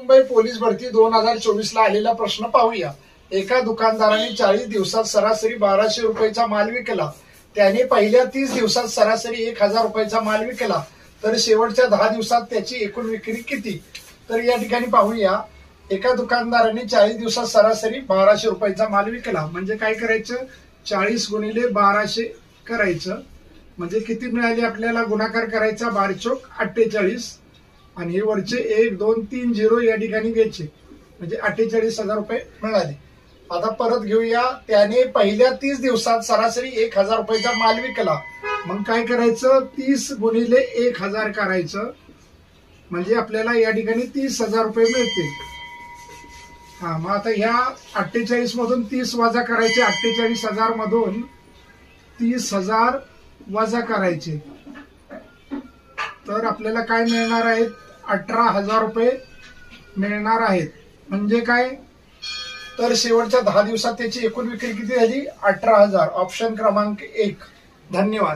Mumbai police भरती 2024 ला आलेला प्रश्न पाहूया। एका दुकानदाराने 40 दिवसात सरासरी 1200 रुपयाचा माल विकला। त्याने पहिल्या 30 दिवसात सरासरी 1000 रुपयाचा माल विकला, तर शेवटच्या 10 दिवसात त्याची एकूण विक्री किती? तर या ठिकाणी पाहूया, एका दुकानदाराने 40 दिवसात सरासरी 1200 रुपयाचा माल विकला। म्हणजे काय करायचं, 40 गुणिले 1200 करायचं, म्हणजे किती मिळाले आपल्याला, गुणाकार करायचा, 12 48 आणि हे वरचे 1 2 3 0 या ठिकाणी घ्यायचे, म्हणजे 48,000 रुपये मिळाले। आता परत घेऊया, त्याने पहिल्या 30 दिवसात सरासरी 1000 रुपयाचा माल विकला। मग काय करायचं, 30 गुणिले 1000 करायचं, म्हणजे आपल्याला या ठिकाणी 30,000 रुपये मिळतील। मग आता ह्या 48 मधून 30 वजा करायचे, 48,000 मधून 30,000 वजा करायचे, तर आपल्याला काय मिळणार आहेत, 18,000 रुपये मिळणार आहेत। म्हणजे काय, तर शेवटच्या 10 दिवसात त्याची एकूण विक्री किती झाली, 18,000। ऑप्शन क्रमांक 1। धन्यवाद।